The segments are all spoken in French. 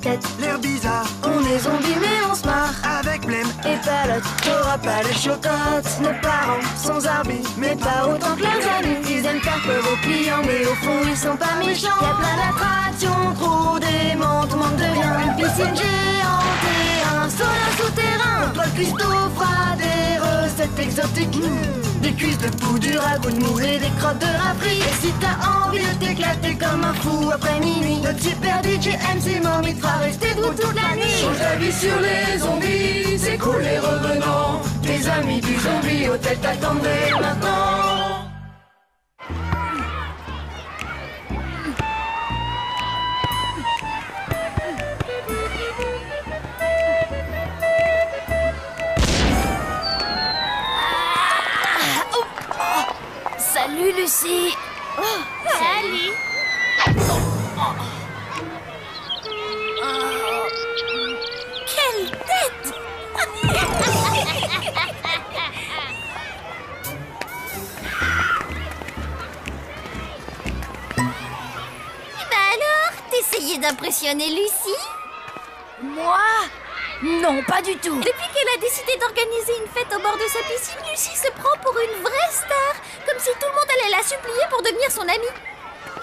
tête. L'air bizarre, On est zombies mais on se marre. avec blême. Et palote, t'auras pas les chocottes. Nos parents sont zarbi, mais pas autant que leurs amis. Ils aiment faire peur aux clients, mais au fond ils sont pas méchants. Y'a plein d'attractions, trop démentes, manque de rien. Une piscine géante et un sauna souterrain. Pas de cristaux froids, des recettes exotiques. Des cuisses de poux, du ragoût de mou et des crottes de rafri. Et si t'as envie de t'éclater comme un fou après minuit, notre super DJ MC Mommy te fera rester debout toute la nuit. Change d'avis sur les zombies, c'est cool les revenants. Tes amis du zombie hôtel t'attendaient maintenant. Salut Lucie. Salut. Quelle tête. Alors, t'essayais d'impressionner Lucie? Moi? Non, pas du tout. Depuis qu'elle a décidé d'organiser une fête au bord de sa piscine, Lucie se prend pour une vraie star. Comme si tout le monde allait la supplier pour devenir son amie.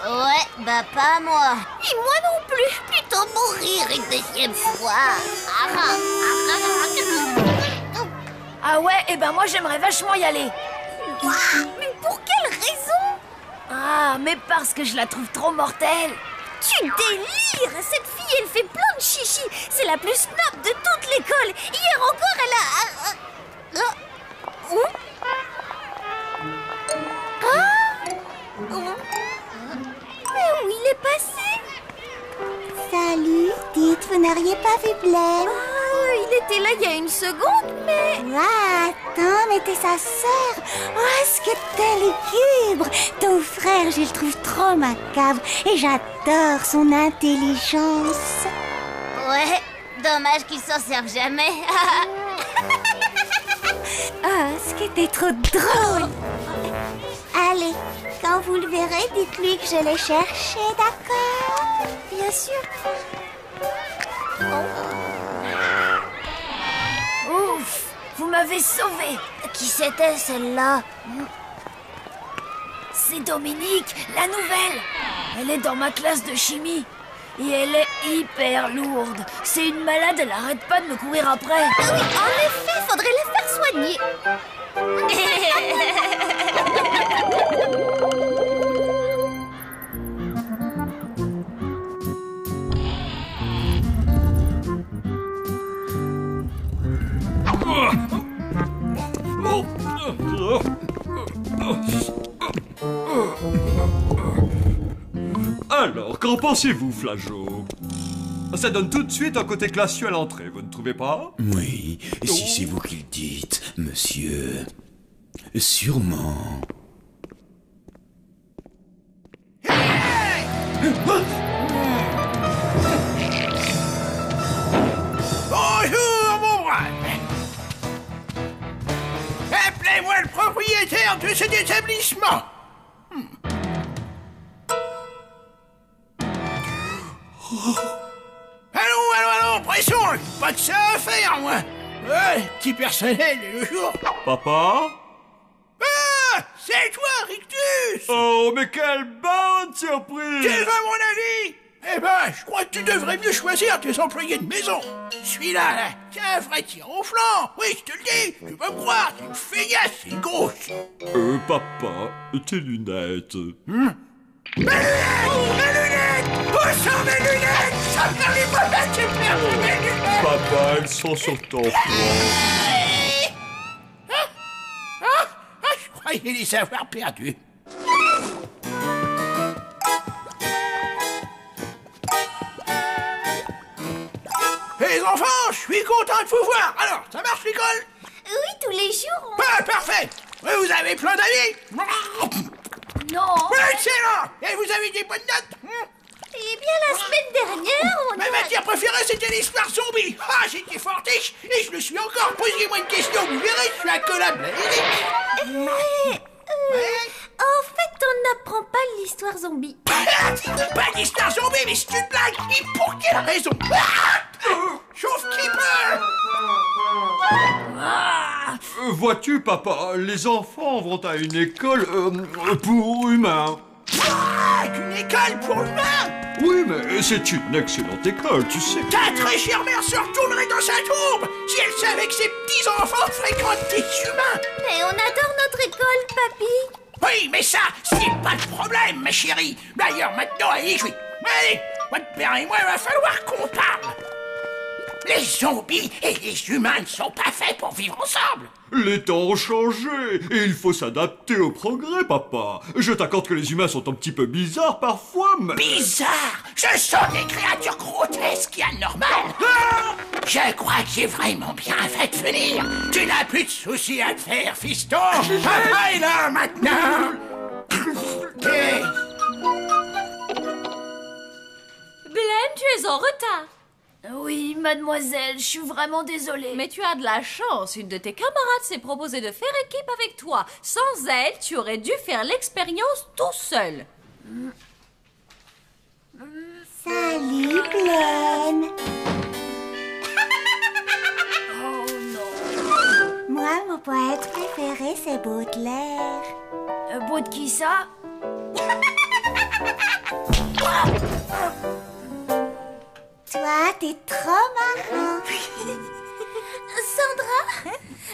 Ouais, bah pas moi. Et moi non plus. Plutôt mourir une deuxième fois. Ah ouais, et ben moi j'aimerais vachement y aller. Mais pour quelle raison? Ah, mais parce que je la trouve trop mortelle. Tu délires! Cette fille, elle fait plein de chichi. C'est la plus snob de toute l'école. Hier encore, elle a... Mais où il est passé? Salut, dites, vous n'auriez pas vu Blaine? Il était là il y a une seconde, mais... Ah, attends, mais t'es sa sœur. Oh, est-ce que t'es lugubre? Ton frère, je le trouve trop macabre et j'adore son intelligence. Ouais, dommage qu'il s'en serve jamais. Ah, ce que t'es trop drôle. Allez, quand vous le verrez, dites-lui que je l'ai cherché, d'accord? Bien sûr. Ouf, vous m'avez sauvée. Qui c'était celle-là? C'est Dominique, la nouvelle. Elle est dans ma classe de chimie. Et elle est hyper lourde. C'est une malade, elle arrête pas de me courir après. Oui, en effet, faudrait la faire soigner. Alors, qu'en pensez-vous, Flageot? Ça donne tout de suite un côté classieux à l'entrée, vous ne trouvez pas? Oui, si c'est vous qui le dites, monsieur. Sûrement. Bonjour, mon brave. Appelez-moi le propriétaire de cet établissement. Allons, pression, pas de ça à faire, moi. Ouais, petit personnel le jour. Papa? Ah, c'est toi, Rictus. Oh, mais quelle bonne surprise! Tu veux mon avis? Eh ben, je crois que tu devrais mieux choisir tes employés de maison. Celui-là, là, c'est un vrai tir au flanc. Oui, je te le dis, tu peux me croire, c'est une feillasse, c'est grosse. Papa, tes lunettes. Mes lunettes! Où sont mes lunettes? Ça me permet pas de perdre mes lunettes! Papa, elles sont sur ton front. Je croyais les avoir perdus. Les enfants, je suis content de vous voir. Alors, ça marche l'école? Oui, tous les jours. Ah, parfait! Vous avez plein d'amis? Non. Excellent! Et vous avez des bonnes notes? Eh bien, la semaine dernière, on Ma a... matière préférée, c'était l'histoire zombie. Ah, j'étais fortiche et je le suis encore. Posez-moi une question, vous verrez, je suis un collab. En fait, on t'apprends pas l'histoire zombie. Pas d'histoire zombie, mais c'est une blague. Et pour quelle raison? Chauffe-keeper! Vois-tu, papa, les enfants vont à une école pour humains. Une école pour humains? Oui, mais c'est une excellente école, tu sais. Ta très chère mère se retournerait dans sa tombe si elle savait que ses petits-enfants fréquentent des humains. Mais on adore notre école, papy. Oui, mais ça, c'est pas le problème, ma chérie. D'ailleurs, maintenant, allez, Allez, votre père et moi, il va falloir qu'on parle. Les zombies et les humains ne sont pas faits pour vivre ensemble. Les temps ont changé et il faut s'adapter au progrès, papa. Je t'accorde que les humains sont un petit peu bizarres parfois, mais... Bizarre! Ce sont des créatures grotesques et anormales. Je crois que j'ai vraiment bien fait de venir. Tu n'as plus de soucis à te faire, fiston. Papa est là, maintenant. Hey. Blême, tu es en retard. Oui, mademoiselle, je suis vraiment désolée. Mais tu as de la chance, une de tes camarades s'est proposée de faire équipe avec toi. Sans elle, tu aurais dû faire l'expérience tout seul. Salut, Blême. Oh non. Moi, mon poète préféré, c'est Baudelaire. Beau de qui ça? Toi, t'es trop marrant. Sandra,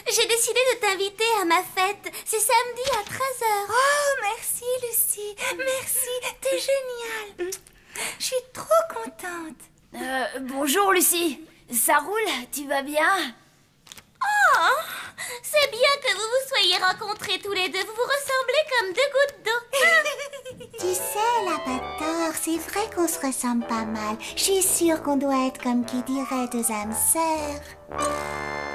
j'ai décidé de t'inviter à ma fête. C'est samedi à 13h. Oh, merci, Lucie. Merci, t'es géniale. Je suis trop contente. Bonjour, Lucie. Ça roule? Tu vas bien? Oh, c'est bien que vous vous soyez rencontrés tous les deux. Vous vous ressemblez comme deux gouttes d'eau. Tu sais, la Bator, c'est vrai qu'on se ressemble pas mal. Je suis sûre qu'on doit être comme qui dirait deux âmes sœurs.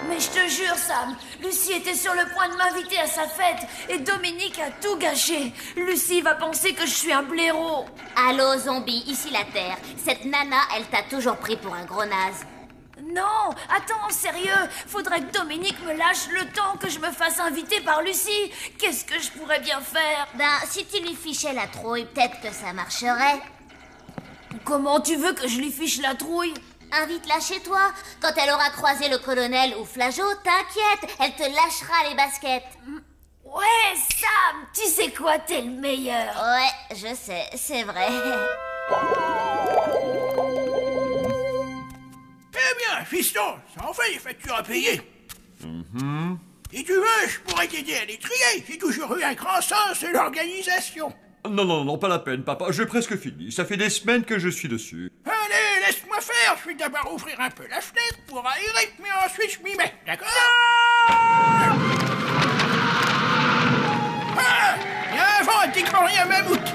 Mais je te jure, Sam, Lucie était sur le point de m'inviter à sa fête et Dominique a tout gâché. Lucie va penser que je suis un blaireau. Allô, zombie, ici la Terre. Cette nana, elle t'a toujours pris pour un gros naze. Non, attends, sérieux, faudrait que Dominique me lâche le temps que je me fasse inviter par Lucie. Qu'est-ce que je pourrais bien faire? Ben, si tu lui fichais la trouille, peut-être que ça marcherait. Comment tu veux que je lui fiche la trouille? Invite-la chez toi. Quand elle aura croisé le colonel ou Flageot, t'inquiète, elle te lâchera les baskets. Ouais, Sam, tu sais quoi, t'es le meilleur. Ouais, je sais, c'est vrai. Eh bien, fiston, ça en fait les factures à payer. Si tu veux, je pourrais t'aider à les trier. J'ai toujours eu un grand sens de l'organisation. Non, pas la peine, papa. J'ai presque fini. Ça fait des semaines que je suis dessus. Allez, laisse-moi faire. Je vais d'abord ouvrir un peu la fenêtre pour aérer, mais ensuite je m'y mets, d'accord? Ah, viens avant, décorer à mammouth.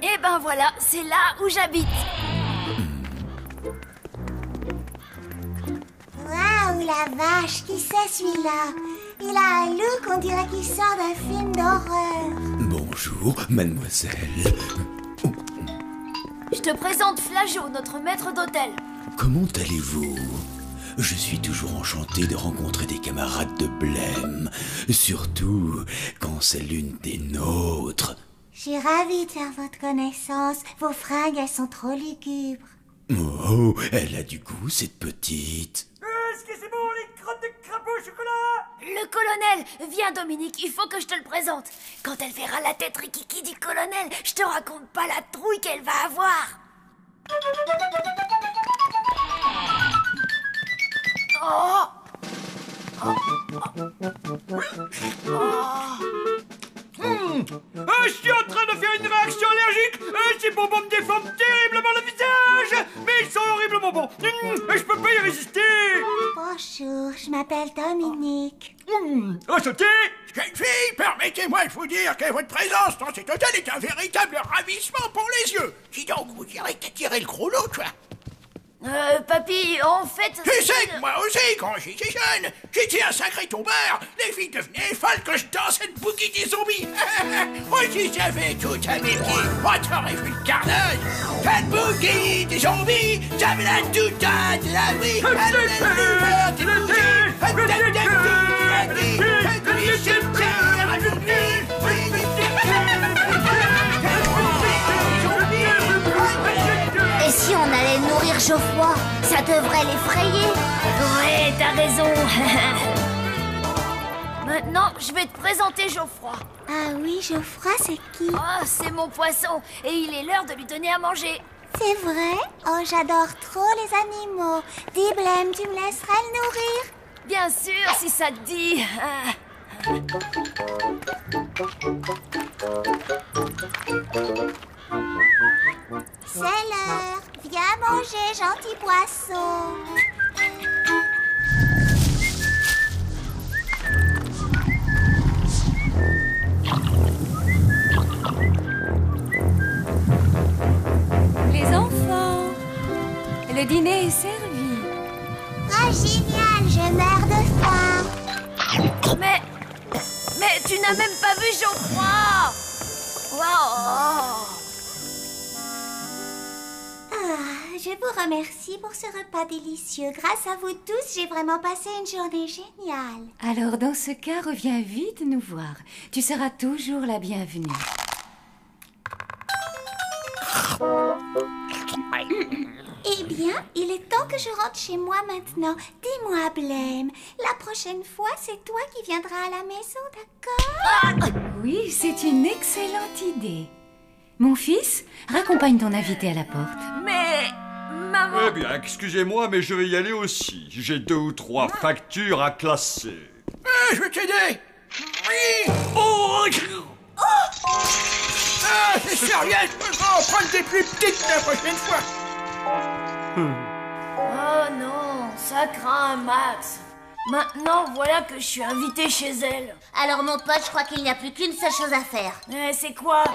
Eh ben voilà, c'est là où j'habite. Waouh, la vache, qui c'est celui-là? Il a un look, on dirait qu'il sort d'un film d'horreur. Bonjour, mademoiselle. Je te présente Flageot, notre maître d'hôtel. Comment allez-vous? Je suis toujours enchanté de rencontrer des camarades de Blême, surtout quand c'est l'une des nôtres. Je suis ravie de faire votre connaissance. Vos fringues, elles sont trop lugubres. Oh, elle a du goût, cette petite. Est-ce que c'est bon, les crottes de crapaud au chocolat? Le colonel, viens Dominique, il faut que je te le présente. Quand elle verra la tête rikiki du colonel, je te raconte pas la trouille qu'elle va avoir. Oh. Je suis en train de faire une réaction allergique. Ces bonbons me déforment terriblement le visage. Mais ils sont horriblement bons. Je peux pas y résister. Bonjour, je m'appelle Dominique. Enchanté. Jeune fille, permettez-moi de vous dire que votre présence dans cet hôtel est un véritable ravissement pour les yeux. Dis donc, vous direz que t'as tiré le gros lot, toi. Papy, en fait... Tu sais que moi aussi, quand j'étais jeune, j'étais un sacré tombeur. Les filles devenaient folles quand je dansais le boogie des zombies. Moi, si j'avais tout à mes pieds, on t'aurait vu le carnage. T'as le boogie des zombies, j'avais la toutade de la vie. Geoffroy, ça devrait l'effrayer. Ouais, t'as raison. Maintenant, je vais te présenter Geoffroy. Ah oui, Geoffroy, c'est qui? Oh, c'est mon poisson et il est l'heure de lui donner à manger. C'est vrai? Oh, j'adore trop les animaux. Dis, Blême, tu me laisseras le nourrir? Bien sûr, si ça te dit. C'est l'heure. Viens manger, gentil poisson. Les enfants, le dîner est servi. Ah, génial, je meurs de faim. Mais tu n'as même pas vu Geoffroy. Wow. Je vous remercie pour ce repas délicieux. Grâce à vous tous, j'ai vraiment passé une journée géniale. Alors dans ce cas, reviens vite nous voir. Tu seras toujours la bienvenue. Eh bien, il est temps que je rentre chez moi maintenant. Dis-moi, Blême, la prochaine fois, c'est toi qui viendras à la maison, d'accord? Oui, c'est une excellente idée. Mon fils, raccompagne ton invité à la porte. Mais, maman... Eh bien, excusez-moi, mais je vais y aller aussi. J'ai 2 ou 3 factures à classer. Je vais t'aider. Oui. Oh. Ah, c'est sérieux. On prend des plus petites la prochaine fois. Oh non, ça craint un max. Maintenant, voilà que je suis invitée chez elle. Alors mon pote, je crois qu'il n'y a plus qu'une seule chose à faire. C'est quoi?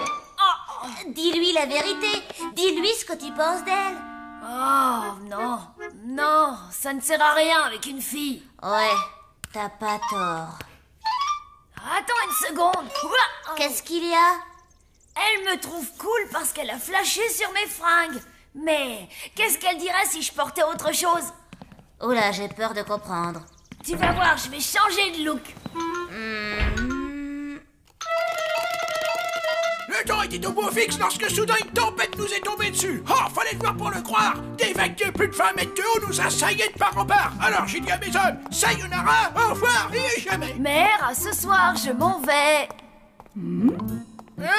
Dis-lui la vérité. Dis-lui ce que tu penses d'elle. Oh non, non, ça ne sert à rien avec une fille. Ouais, t'as pas tort. Attends une seconde. Qu'est-ce qu'il y a? Elle me trouve cool parce qu'elle a flashé sur mes fringues. Mais qu'est-ce qu'elle dirait si je portais autre chose? Oula, j'ai peur de comprendre. Tu vas voir, je vais changer de look. Le temps était au beau fixe lorsque soudain une tempête nous est tombée dessus. Oh, fallait le voir pour le croire. Des vagues de plus de 20 mètres de haut nous assaillaient de part en part. Alors j'ai dit à mes hommes, sayonara, au revoir et jamais. Mère, ce soir, je m'en vais. Hein?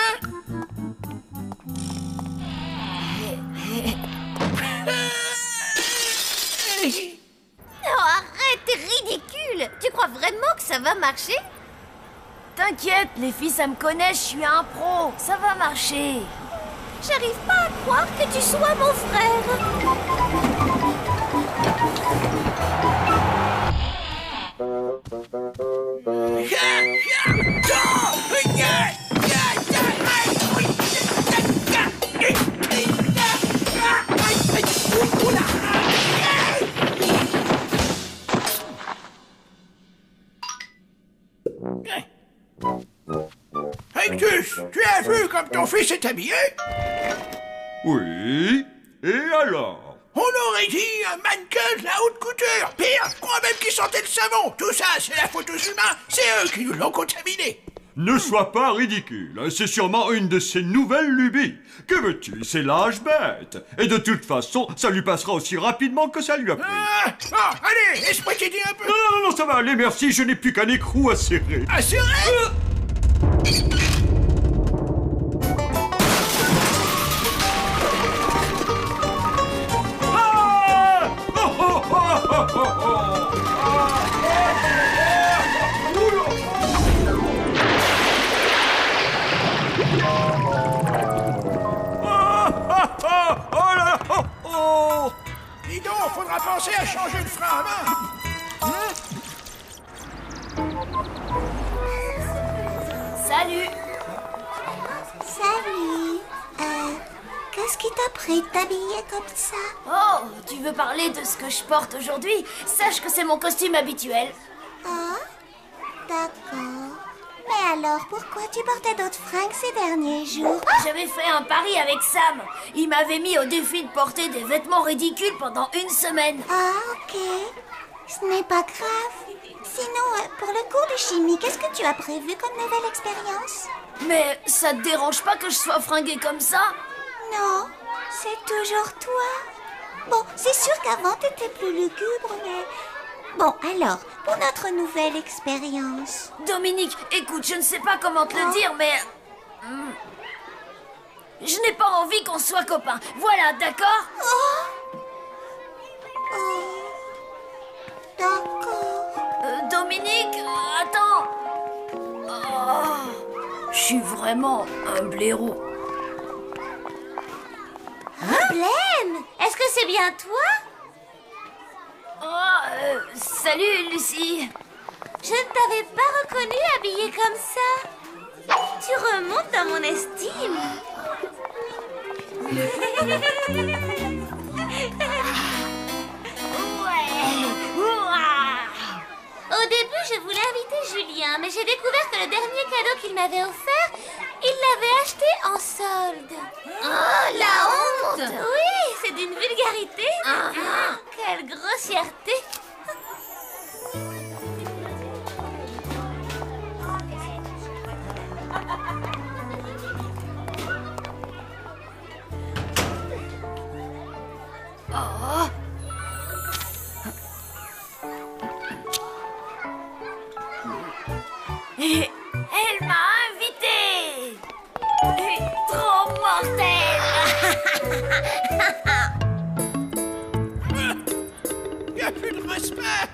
Non, arrête, t'es ridicule. Tu crois vraiment que ça va marcher? T'inquiète, les filles, ça me connaît, je suis un pro. Ça va marcher. J'arrive pas à croire que tu sois mon frère. Hectus, tu as vu comme ton fils est habillé? Oui. Et alors? On aurait dit un mannequin de la haute couture. Pire, je crois même qu'ils sentaient le savon. Tout ça, c'est la faute aux humains. C'est eux qui nous l'ont contaminé. Ne sois pas ridicule, c'est sûrement une de ces nouvelles lubies. Que veux-tu, c'est l'âge bête. Et de toute façon, ça lui passera aussi rapidement que ça lui a pris. Allez, laisse-moi t'aider un peu. Non, ça va aller, merci, je n'ai plus qu'un écrou à serrer. Ah, c'est vrai? Dis donc, faudra penser à changer le frein à main. Salut. Salut. Qu'est-ce qui t'a pris de t'habiller comme ça? Oh, tu veux parler de ce que je porte aujourd'hui? Sache que c'est mon costume habituel. Ah, d'accord. Mais alors, pourquoi tu portais d'autres fringues ces derniers jours? J'avais fait un pari avec Sam. Il m'avait mis au défi de porter des vêtements ridicules pendant une semaine. Ah, ok. Ce n'est pas grave. Sinon, pour le cours de chimie, qu'est-ce que tu as prévu comme nouvelle expérience? Mais ça te dérange pas que je sois fringuée comme ça? Non, c'est toujours toi. Bon, c'est sûr qu'avant t'étais plus lugubre, mais... Bon, alors, pour notre nouvelle expérience... Dominique, écoute, je ne sais pas comment te le dire, mais... je n'ai pas envie qu'on soit copains. Voilà, d'accord? D'accord. Dominique, attends. Je suis vraiment un blaireau. Blême, est-ce que c'est bien toi? Salut, Lucie. Je ne t'avais pas reconnu habillée comme ça. Tu remontes dans mon estime. Au début, je voulais inviter Julien, mais j'ai découvert que le dernier cadeau qu'il m'avait offert, il l'avait acheté en solde. Oh, la honte! Oui, c'est d'une vulgarité. Quelle grossièreté. Elle m'a invité. Trop mortel. Y a plus de respect.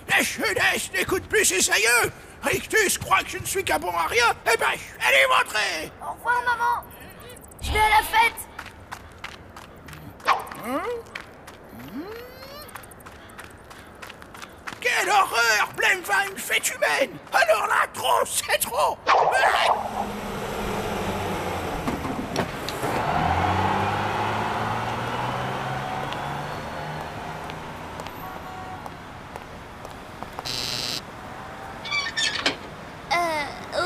La jeunesse n'écoute plus ses aïeux. Rictus croit que je ne suis qu'un bon à rien. Eh ben, je vais lui montrer. Au revoir, maman. Je vais à la fête. Quelle horreur! Blême va à une fête humaine! Alors là, trop, c'est trop!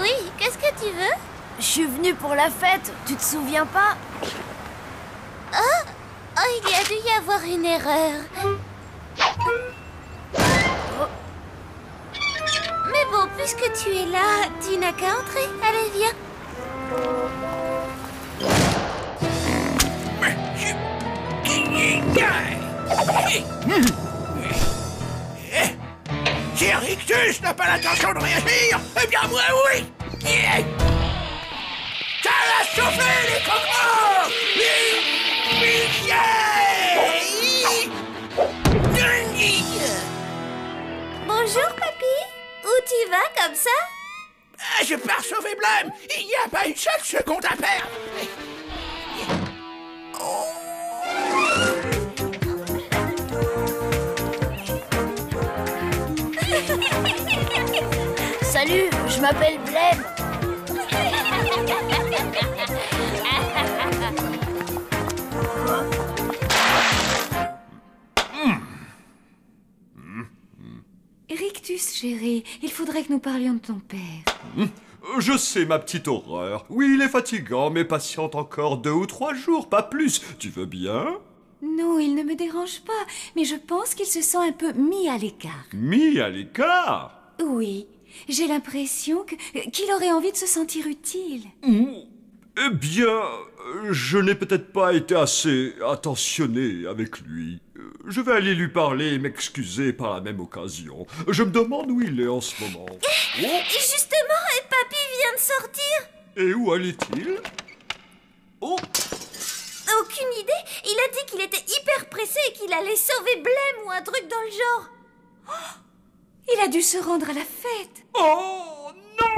Oui, qu'est-ce que tu veux? Je suis venue pour la fête. Tu te souviens pas? Oh, il y a dû y avoir une erreur. Mais bon, puisque tu es là, tu n'as qu'à entrer. Allez, viens. Si Rictus n'a pas l'intention de réagir, eh bien moi oui! Ça va chauffer les cocos! Bonjour, papy. Où tu vas comme ça? Je pars sauver Blême! Il n'y a pas une seule seconde à perdre! Salut, je m'appelle Blême. Rictus, chérie, il faudrait que nous parlions de ton père. Je sais, ma petite horreur. Oui, il est fatigant, mais patiente encore 2 ou 3 jours, pas plus. Tu veux bien? Non, il ne me dérange pas, mais je pense qu'il se sent un peu mis à l'écart. Mis à l'écart? Oui, j'ai l'impression qu'il aurait envie de se sentir utile. Eh bien, je n'ai peut-être pas été assez attentionné avec lui. Je vais aller lui parler et m'excuser par la même occasion. Je me demande où il est en ce moment. Justement, et papy vient de sortir. Et où allait-il? Oh! Aucune idée. Il a dit qu'il était hyper pressé et qu'il allait sauver Blême ou un truc dans le genre. Oh, il a dû se rendre à la fête. Oh non!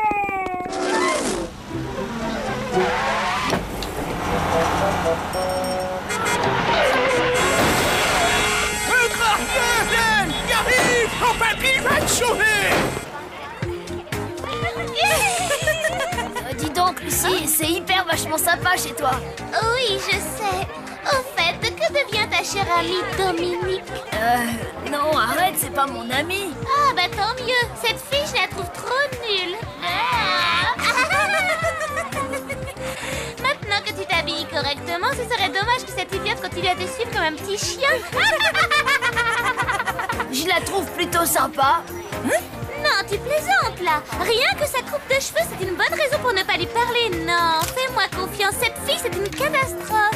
Blême! Il arrive! Ton papy va te sauver! Dis donc, Lucie, c'est hyper vachement sympa chez toi. Oui, je sais. Au fait, que devient ta chère amie Dominique? Non, arrête, c'est pas mon amie. Ah, bah tant mieux. Cette fille, je la trouve trop nulle. Maintenant que tu t'habilles correctement, ce serait dommage que cette idiote continue à te suivre comme un petit chien. Je la trouve plutôt sympa. Non, tu plaisantes là. Rien que sa coupe de cheveux, c'est une bonne raison pour ne pas lui parler. Non, fais-moi confiance. Cette fille, c'est une catastrophe.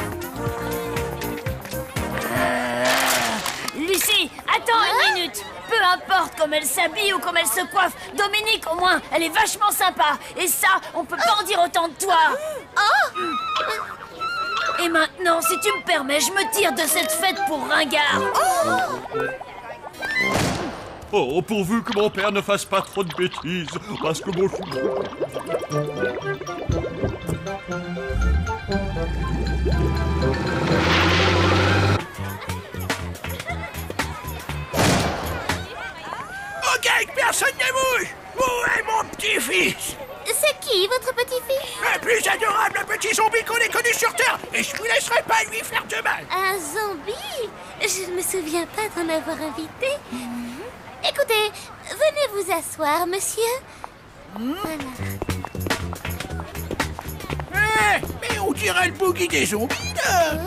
Lucie, attends une minute. Peu importe comme elle s'habille ou comme elle se coiffe, Dominique, au moins, elle est vachement sympa. Et ça, on peut pas en dire autant de toi. Et maintenant, si tu me permets, je me tire de cette fête pour ringard. Oh, pourvu que mon père ne fasse pas trop de bêtises, parce que mon... Ok, personne ne bouge. Où est mon petit-fils? C'est qui, votre petit-fils? Le plus adorable petit zombie qu'on ait connu sur Terre. Et je vous laisserai pas lui faire de mal. Un zombie? Je ne me souviens pas d'en avoir invité. Écoutez, venez vous asseoir, monsieur. Voilà. Mais on dirait le boogie des zombies, là.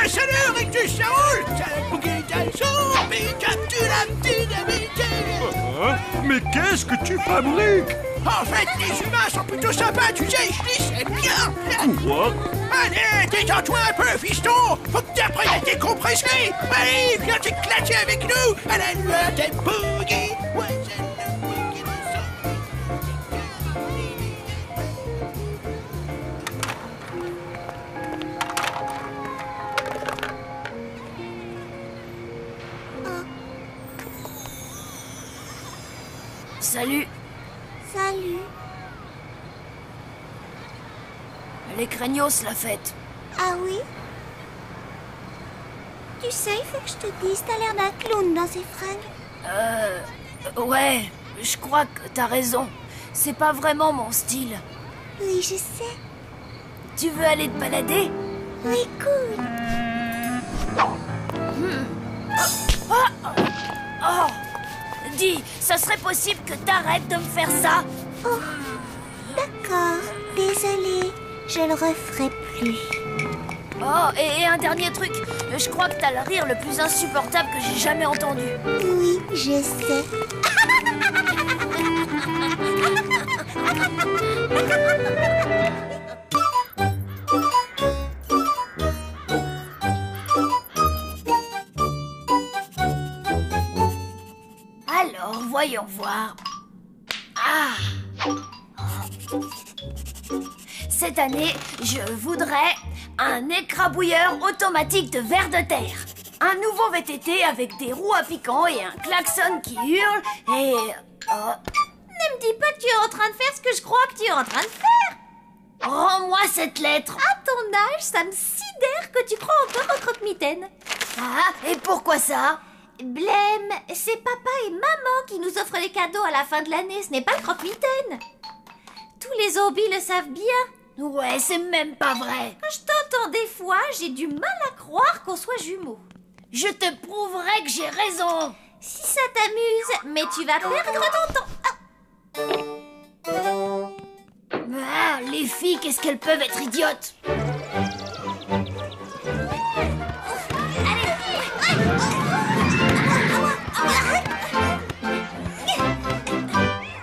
Salut, Rictus, ça roule? C'est le boogie des zombies, Mais qu'est-ce que tu fabriques? En fait, les humains sont plutôt sympas, tu sais, je les aime bien. Quoi? Allez, détends-toi un peu, fiston. Faut que tu apprennes à décompresser. Allez, viens t'éclater avec nous à la lueur des boogies. Ouais, c'est le boogie des Oh. Salut. Salut. Elle est craignos, la fête. Ah oui? Tu sais, il faut que je te dise, t'as l'air d'un clown dans ces fringues. Ouais, je crois que t'as raison. C'est pas vraiment mon style. Oui, je sais. Tu veux aller te balader? Oui, cool. Oh! Dis, ça serait possible que t'arrêtes de me faire ça? Oh, d'accord. Désolée, je le referai plus. Oh, et un dernier truc. Je crois que t'as le rire le plus insupportable que j'ai jamais entendu. Oui, je sais. Alors, voyons voir. Ah! Cette année, je voudrais un écrabouilleur automatique de vers de terre. Un nouveau VTT avec des roues à piquant et un klaxon qui hurle et... Ne me dis pas que tu es en train de faire ce que je crois que tu es en train de faire. Rends-moi cette lettre. À ton âge, ça me sidère que tu crois encore au croque-mitaine. Ah, et pourquoi ça? Blême, c'est papa et maman qui nous offrent les cadeaux à la fin de l'année, ce n'est pas le croque-mitaine. Tous les zombies le savent bien. Ouais, c'est même pas vrai. Quand je t'entends des fois, j'ai du mal à croire qu'on soit jumeaux. Je te prouverai que j'ai raison. Si ça t'amuse, mais tu vas perdre ton temps. Ah, les filles, qu'est-ce qu'elles peuvent être idiotes.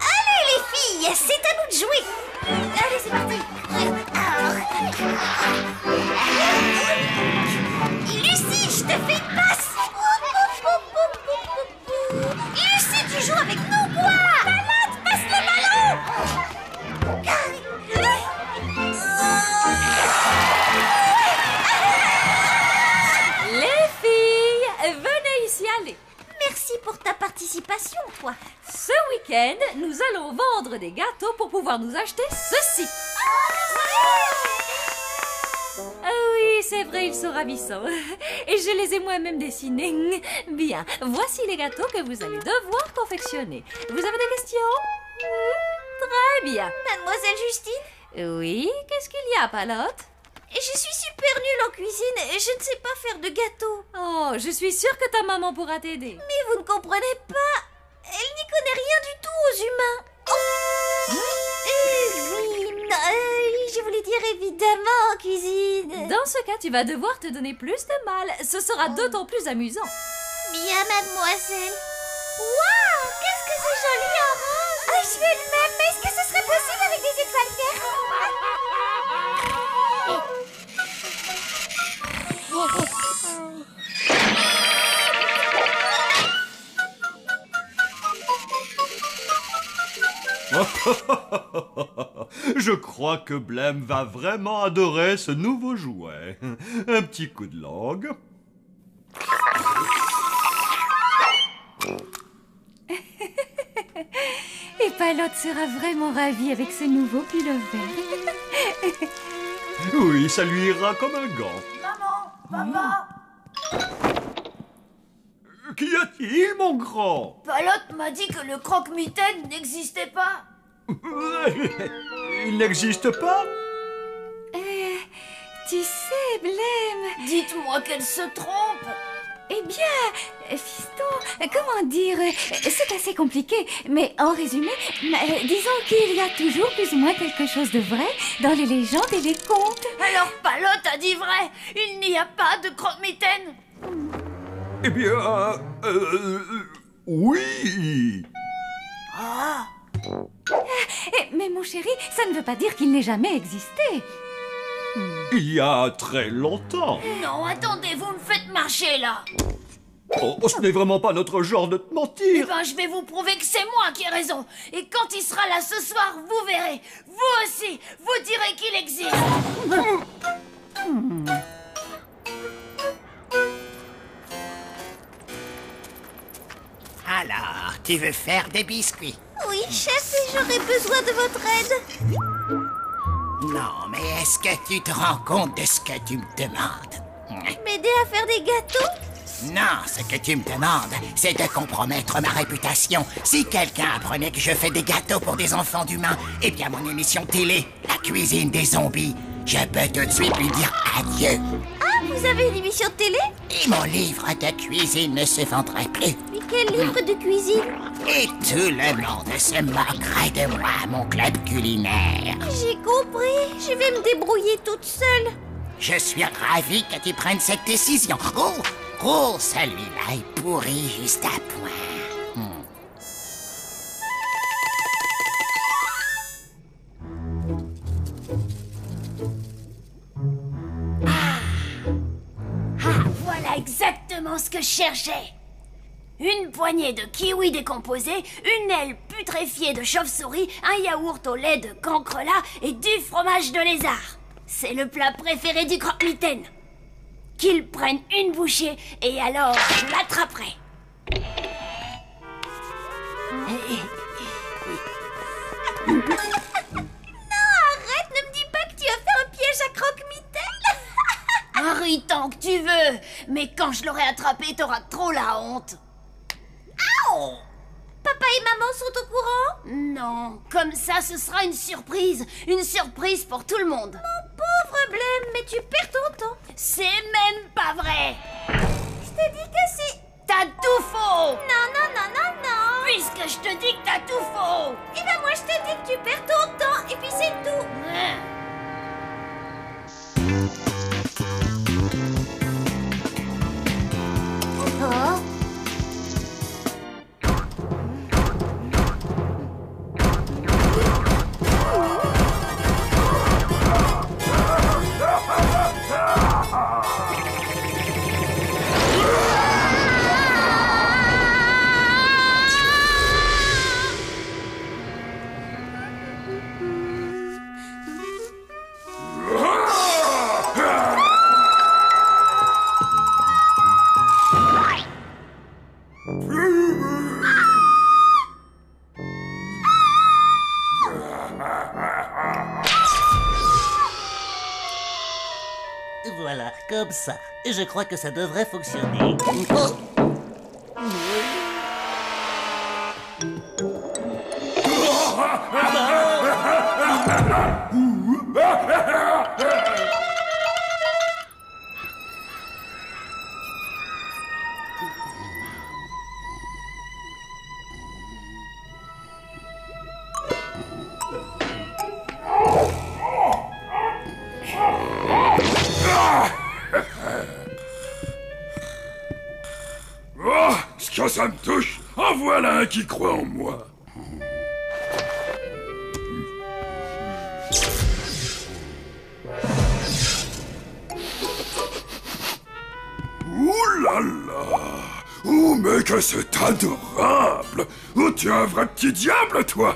Allez les filles, c'est à nous de jouer. Allez, c'est parti. Lucie, je te fais une passe. Lucie, tu joues avec nous, quoi? Malade, passe le ballon. Les filles, venez ici, allez. Merci pour ta participation, toi. Ce week-end, nous allons vendre des gâteaux pour pouvoir nous acheter ceci. Ah oui, c'est vrai, ils sont ravissants. Et je les ai moi-même dessinés. Bien, voici les gâteaux que vous allez devoir confectionner. Vous avez des questions? Très bien. Mademoiselle Justine? Oui, qu'est-ce qu'il y a, Palotte? Je suis super nulle en cuisine et je ne sais pas faire de gâteaux. Oh, je suis sûre que ta maman pourra t'aider. Mais vous ne comprenez pas. Elle n'y connaît rien du tout aux humains. Oh oui, je voulais dire évidemment en cuisine. Dans ce cas, tu vas devoir te donner plus de mal. Ce sera d'autant plus amusant. Bien, mademoiselle. Waouh, qu'est-ce que c'est joli en rose. Ah, je veux le même, mais est-ce que ce serait possible avec des étoiles Je crois que Blême va vraiment adorer ce nouveau jouet. Un petit coup de langue. Et Palotte sera vraiment ravie avec ce nouveau pull vert. Oui, ça lui ira comme un gant. Maman, papa, Qu'y a-t-il, mon grand? Palotte m'a dit que le croque-mitaine n'existait pas. Il n'existe pas? Tu sais, Blême, Dites-moi qu'elle se trompe. eh bien, fiston, comment dire, c'est assez compliqué, mais en résumé, disons qu'il y a toujours plus ou moins quelque chose de vrai dans les légendes et les contes. Alors Palotte a dit vrai. Il n'y a pas de croque-mitaine. Eh bien, oui. Mais mon chéri, ça ne veut pas dire qu'il n'ait jamais existé. Il y a très longtemps. Non, attendez, vous me faites marcher là. Oh, ce n'est vraiment pas notre genre de te Eh mentir. ben, je vais vous prouver que c'est moi qui ai raison. Et quand il sera là ce soir, vous verrez. Vous aussi, vous direz qu'il existe. Alors, tu veux faire des biscuits? Oui, chef, et j'aurais besoin de votre aide. Non, mais est-ce que tu te rends compte de ce que tu me demandes? M'aider à faire des gâteaux? Non, ce que tu me demandes, c'est de compromettre ma réputation. Si quelqu'un apprenait que je fais des gâteaux pour des enfants d'humains, eh bien mon émission télé, La cuisine des zombies, je peux tout de suite lui dire adieu. Ah, vous avez une émission de télé? Et mon livre de cuisine ne se vendrait plus. Mais quel livre de cuisine? Et tout le monde se moquerait de moi, mon club culinaire. J'ai compris, je vais me débrouiller toute seule. Je suis ravi que tu prennes cette décision. Oh, celui-là est pourri juste à point. Voilà exactement ce que je cherchais. Une poignée de kiwis décomposés, une aile putréfiée de chauve-souris, un yaourt au lait de cancrelat et du fromage de lézard. C'est le plat préféré du croque-mitaine. Qu'il prenne une bouchée et alors je l'attraperai. Arrête, ne me dis pas que tu as fait un piège à croque-mitaine. Ris tant que tu veux, mais quand je l'aurai attrapé, t'auras trop la honte. Papa et maman sont au courant? Non, comme ça ce sera une surprise pour tout le monde. Pauvre Blême, mais tu perds ton temps. C'est même pas vrai. Je te dis que c'est... T'as tout faux. Non. Puisque je te dis que t'as tout faux. Eh ben moi je te dis que tu perds ton temps, et puis c'est tout. Oh. Voilà, comme ça. Je crois que ça devrait fonctionner. Oh. ça me touche. En voilà un qui croit en moi. Ouh là là! Oh, mais que c'est adorable! Oh, tu es un vrai petit diable, toi!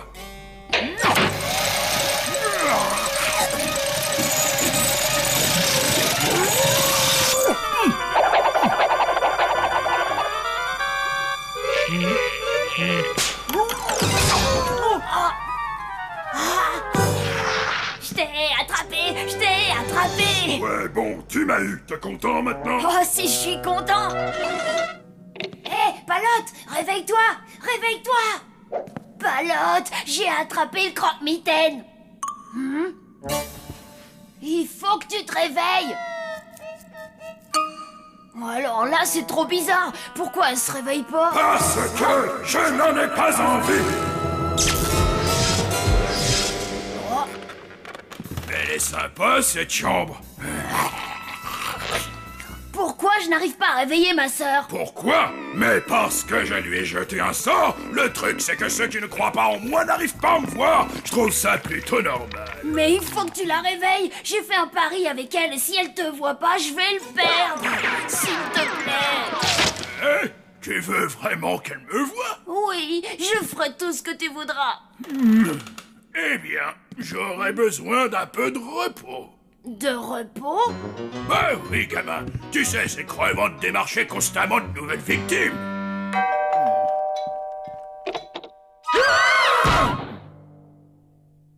Je t'ai attrapé! Je t'ai attrapé! Ouais, bon, tu m'as eu. T'es content maintenant? Oh, si je suis content! Hé, Palote, réveille-toi! Réveille-toi! Palote, j'ai attrapé le croque-mitaine! Il faut que tu te réveilles! Alors là, c'est trop bizarre! Pourquoi elle se réveille pas? Parce que je n'en ai pas envie! Oh. Elle est sympa, cette chambre! Pourquoi je n'arrive pas à réveiller ma sœur? Pourquoi? Mais parce que je lui ai jeté un sort. Le truc, c'est que ceux qui ne croient pas en moi n'arrivent pas à me voir. Je trouve ça plutôt normal. Mais il faut que tu la réveilles. J'ai fait un pari avec elle et si elle te voit pas, je vais le perdre. S'il te plaît. Eh? Tu veux vraiment qu'elle me voie? Oui, je ferai tout ce que tu voudras. Eh bien, j'aurais besoin d'un peu de repos. De repos? Bah oui, gamin. Tu sais, c'est crevant de démarcher constamment de nouvelles victimes.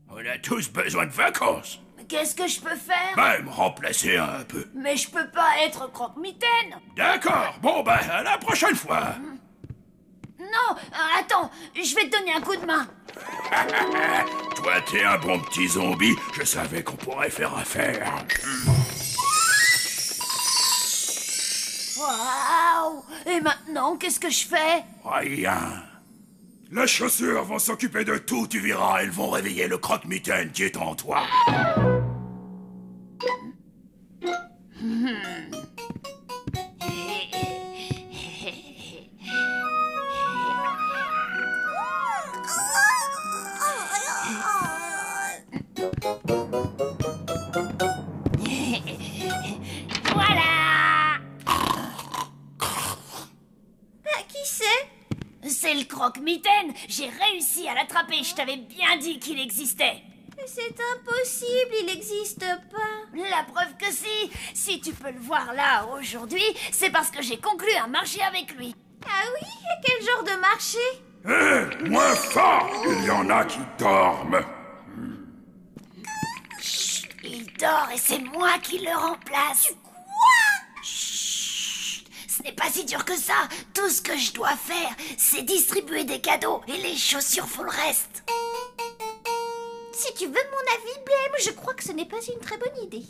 On a tous besoin de vacances. Qu'est-ce que je peux faire? Bah, me remplacer un peu. Mais je peux pas être croque-mitaine. D'accord. Bon, bah, à la prochaine fois. Non, attends, je vais te donner un coup de main. Toi, t'es un bon petit zombie. Je savais qu'on pourrait faire affaire. Waouh! Et maintenant, qu'est-ce que je fais? Rien. Les chaussures vont s'occuper de tout, tu verras. Elles vont réveiller le croque-mitaine qui est en toi. Voilà! Qui c'est? C'est le croque-mitaine. J'ai réussi à l'attraper. Je t'avais bien dit qu'il existait. Mais c'est impossible, il n'existe pas. La preuve que si. Si tu peux le voir là aujourd'hui, c'est parce que j'ai conclu un marché avec lui. Ah oui? Et quel genre de marché? Hé, moins fort! Il y en a qui dorment. Chut, il dort et c'est moi qui le remplace. Quoi? Chut, ce n'est pas si dur que ça. Tout ce que je dois faire, c'est distribuer des cadeaux et les chaussures font le reste. Si tu veux mon avis, Blême, je crois que ce n'est pas une très bonne idée.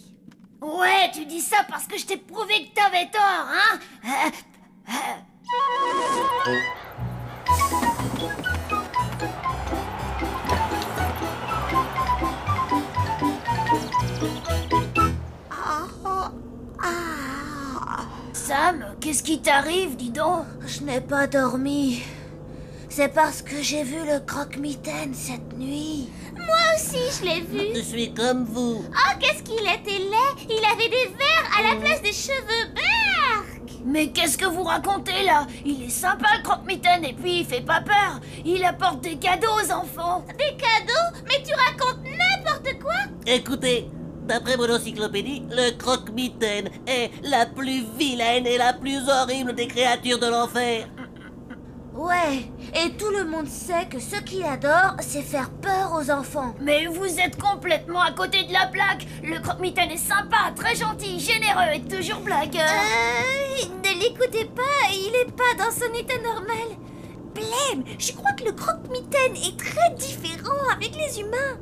Ouais, tu dis ça parce que je t'ai prouvé que t'avais tort, hein? Sam, qu'est-ce qui t'arrive, dis donc? Je n'ai pas dormi. C'est parce que j'ai vu le croque-mitaine cette nuit. Moi aussi, je l'ai vu. Je suis comme vous. Oh, qu'est-ce qu'il était laid! Il avait des verres à la place des cheveux berk! Mais qu'est-ce que vous racontez là? Il est sympa le croque-mitaine et puis il fait pas peur. Il apporte des cadeaux aux enfants. Des cadeaux? Mais tu racontes n'importe quoi! Écoutez, d'après mon encyclopédie, le croque-mitaine est la plus vilaine et la plus horrible des créatures de l'enfer. Ouais, et tout le monde sait que ce qu'il adore, c'est faire peur aux enfants. Mais vous êtes complètement à côté de la plaque. Le croque-mitaine est sympa, très gentil, généreux et toujours blagueur. Ne l'écoutez pas, il est pas dans son état normal. Blême, je crois que le croque-mitaine est très différent avec les humains.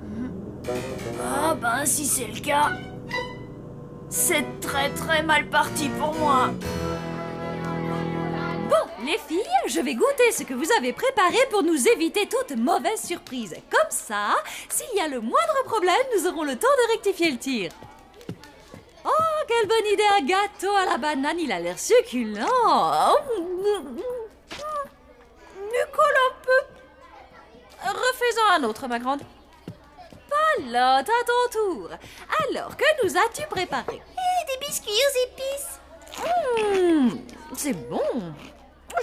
Ah ben si c'est le cas, c'est très très mal parti pour moi. Bon, les filles, je vais goûter ce que vous avez préparé pour nous éviter toute mauvaise surprise. Comme ça, s'il y a le moindre problème, nous aurons le temps de rectifier le tir. Oh, quelle bonne idée, un gâteau à la banane, il a l'air succulent. colle un peu. Refais-en un autre, ma grande. Palotte, à ton tour. Alors, que nous as-tu préparé? Des biscuits aux épices. C'est bon.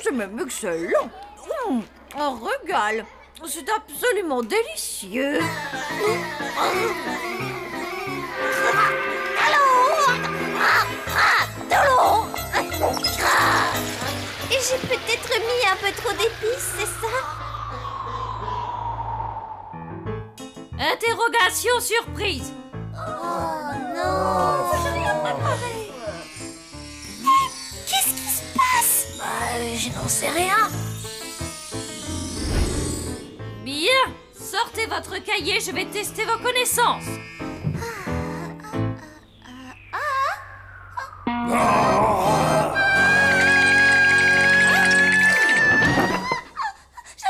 C'est même excellent. Un régal. C'est absolument délicieux. Et j'ai peut-être mis un peu trop d'épices, c'est ça? Interrogation surprise. Oh non! J'ai rien préparé. Qu'est-ce qui se passe? Je n'en sais rien. Bien, sortez votre cahier, je vais tester vos connaissances. Je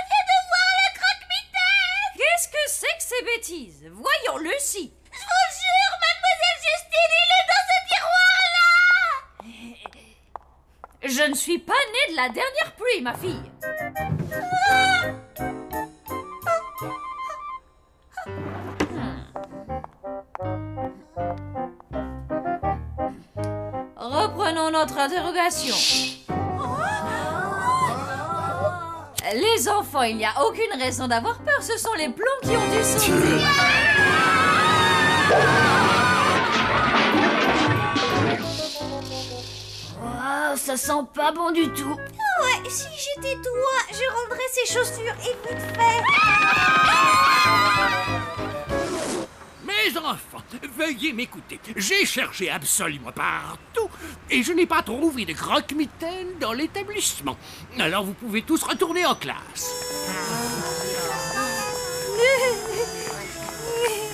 viens de voir le croque-mitaine! Qu'est-ce que c'est que ces bêtises? Voyons, Lucie. Je vous jure, mademoiselle Justine, il est dans ce tiroir-là! Je ne suis pas née de la dernière pluie, ma fille. Reprenons notre interrogation. Les enfants, il n'y a aucune raison d'avoir peur, ce sont les plombs qui ont dû sauter. Wow, ça sent pas bon du tout. Ouais, si j'étais toi, je rendrais ces chaussures et vite fait. Mes enfants, veuillez m'écouter. J'ai cherché absolument partout et je n'ai pas trouvé de croque-mitaine dans l'établissement. Alors vous pouvez tous retourner en classe.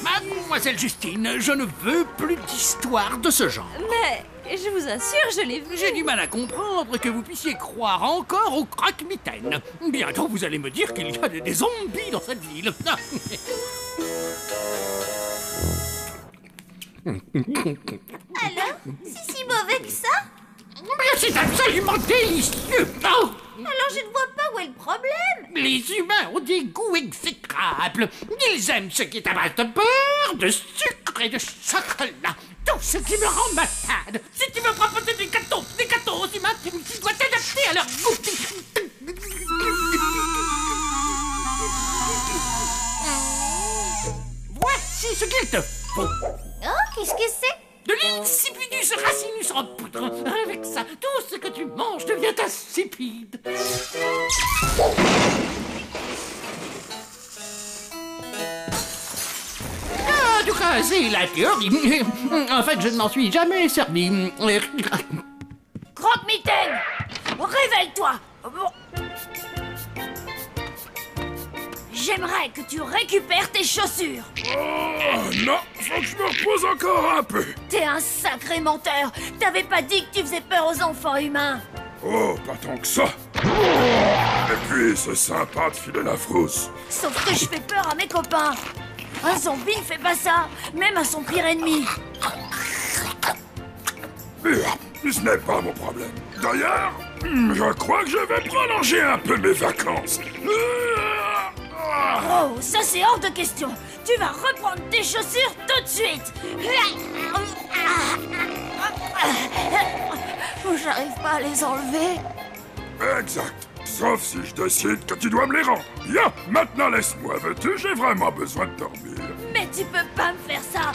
Mademoiselle Justine, je ne veux plus d'histoire de ce genre. Mais je vous assure, je l'ai vu. J'ai du mal à comprendre que vous puissiez croire encore aux croque-mitaines. Bientôt vous allez me dire qu'il y a des zombies dans cette ville. Alors, c'est si mauvais que ça? Mais c'est absolument délicieux. Oh, Alors je ne vois pas où est le problème. les humains ont des goûts exécrables. Ils aiment ce qui est à base de beurre, de sucre et de chocolat. Tout ce qui me rend malade. Si tu veux proposer des gâteaux aux humains, tu dois t'adapter à leur goût. Voici ce qu'il te faut. Oh, qu'est-ce que c'est? De l'insipidus racinus en poudre. Avec ça, tout ce que tu manges devient insipide. En tout cas, c'est la théorie. En fait, je ne m'en suis jamais servi. Croque-mitaine, réveille-toi. J'aimerais que tu récupères tes chaussures. Oh non, faut que je me repose encore un peu. T'es un sacré menteur. T'avais pas dit que tu faisais peur aux enfants humains. Oh, pas tant que ça. Et puis, c'est sympa de filer la frousse. Sauf que je fais peur à mes copains. Un zombie ne fait pas ça, même à son pire ennemi. Mais ce n'est pas mon problème. D'ailleurs, je crois que je vais prolonger un peu mes vacances. Oh, ça c'est hors de question. Tu vas reprendre tes chaussures tout de suite. J'arrive pas à les enlever. Exact. Sauf si je décide que tu dois me les rendre. Bien, maintenant laisse-moi, veux-tu? J'ai vraiment besoin de dormir. Mais tu peux pas me faire ça.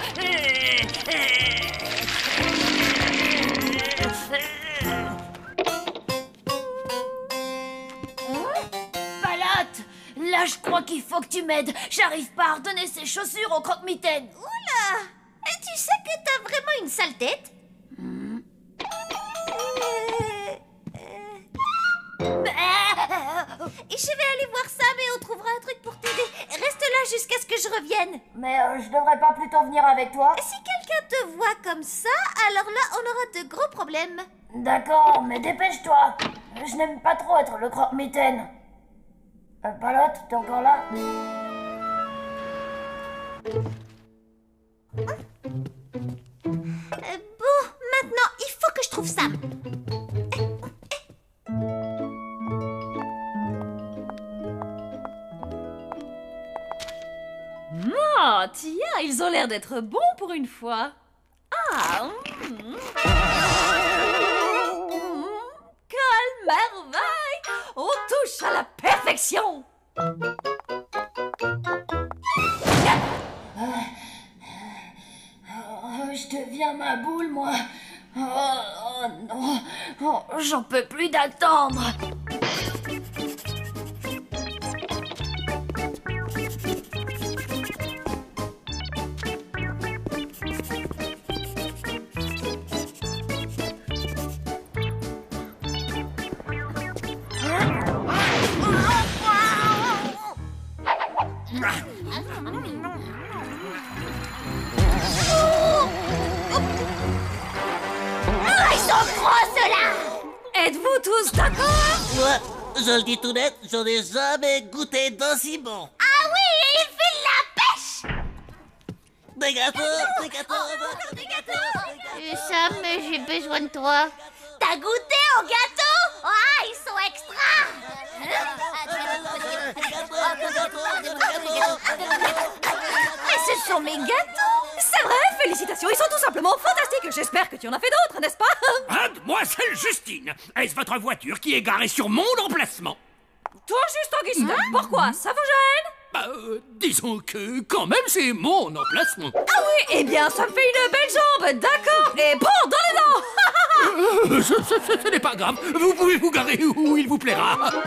Palotte, là je crois qu'il faut que tu m'aides. J'arrive pas à redonner ces chaussures au croque-mitaine. Oula! Et tu sais que t'as vraiment une sale tête? Et je vais aller voir ça, mais on trouvera un truc pour t'aider. Reste là jusqu'à ce que je revienne. Mais je devrais pas plutôt venir avec toi? Si quelqu'un te voit comme ça, alors là, on aura de gros problèmes. D'accord, mais dépêche-toi. Je n'aime pas trop être le croque-mitaine. Palotte, t'es encore là? Bon, maintenant, il faut que je trouve Sam. Oh, tiens, ils ont l'air d'être bons pour une fois. Ah, quelle merveille! On touche à la perfection! Je deviens ma boule, moi. Oh non, oh, j'en peux plus d'attendre. Êtes-vous tous d'accord? Moi, je le dis tout net, j'en ai jamais goûté d'aussi bon. Ah oui, et il file la pêche. Des gâteaux, des gâteaux, des gâteaux. Sam, j'ai besoin de toi. T'as goûté au gâteau? Ah, ils sont extra. Mais ce sont mes gâteaux! C'est vrai, félicitations, ils sont tout simplement fantastiques. J'espère que tu en as fait d'autres, n'est-ce pas? Mademoiselle Justine, est-ce votre voiture qui est garée sur mon emplacement? Toi, juste Augustin, pourquoi? Ça vous gêne? Disons que, quand même, c'est mon emplacement. Ah oui, eh bien, ça me fait une belle jambe, d'accord? Et bon, dans les dents! Ce n'est pas grave, vous pouvez vous garer où il vous plaira. Mademoiselle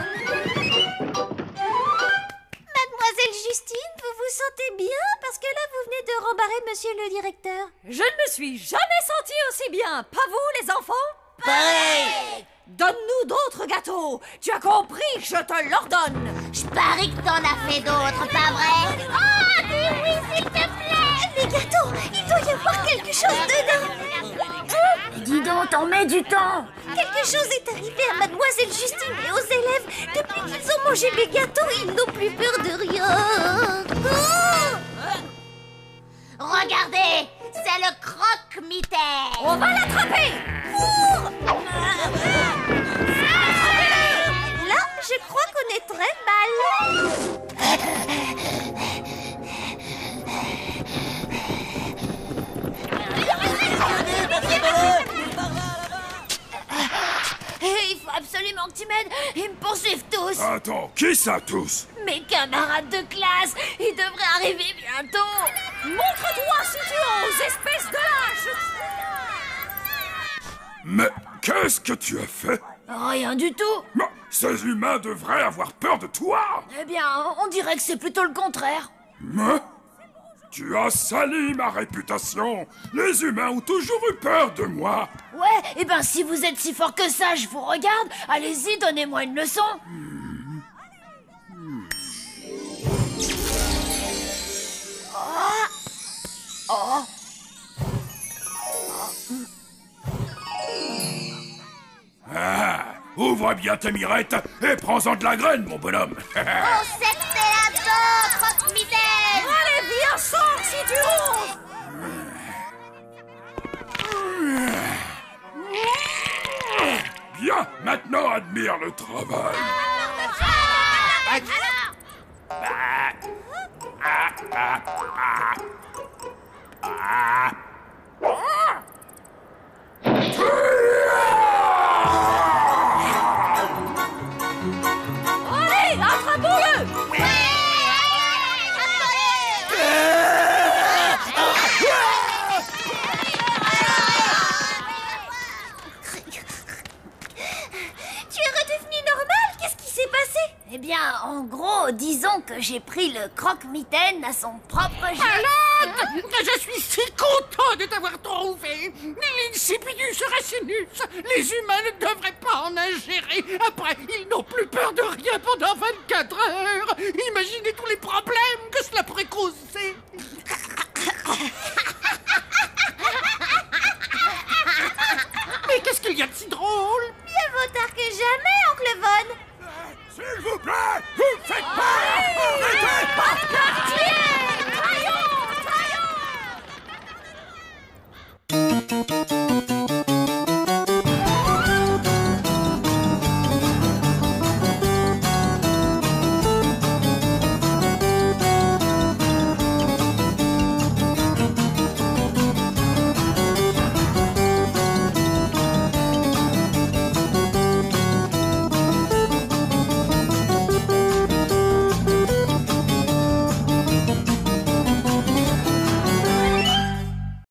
Justine, vous vous sentez bien? Parce que là, vous venez de rembarrer monsieur le directeur. Je ne me suis jamais sentie aussi bien, pas vous, les enfants? Pareil. Donne-nous d'autres gâteaux. Tu as compris, je te l'ordonne. Je parie que t'en as fait d'autres, pas vrai? Oh, dis oui, s'il te plaît. Les gâteaux, il doit y avoir quelque chose dedans. Dis donc, t'en mets du temps. Quelque chose est arrivé à Mademoiselle Justine et aux élèves. Depuis qu'ils ont mangé mes gâteaux, ils n'ont plus peur de rien. Oh, regardez, c'est le croque-mitaine. On va l'attraper. Là, je crois qu'on est très mal. Il faut absolument que tu m'aides. Ils me poursuivent tous. Attends, qui ça tous? Mes camarades de classe, ils devraient arriver bientôt. Montre-toi si tu oses, espèce de lâche. Mais qu'est-ce que tu as fait? Rien du tout. Mais ces humains devraient avoir peur de toi. Eh bien, on dirait que c'est plutôt le contraire. Mais tu as sali ma réputation. Les humains ont toujours eu peur de moi. Ouais, eh ben si vous êtes si fort que ça, je vous regarde. Allez-y, donnez-moi une leçon. Ouvre bien tes mirettes et prends-en de la graine, mon bonhomme. Oh, c'était la dent, croque-mitaine. Allez, viens, sors si tu oses. Bien, maintenant admire le travail. Allez, attrapons-le. Tu es redevenu normal? Qu'est-ce qui s'est passé? Eh bien, en gros, disons que j'ai pris le croque-mitaine à son propre jeu. Je suis si content de t'avoir trouvé. L'insipidus racinus. Les humains ne devraient pas en ingérer. Après, ils n'ont plus peur de rien pendant 24 heures. Imaginez tous les problèmes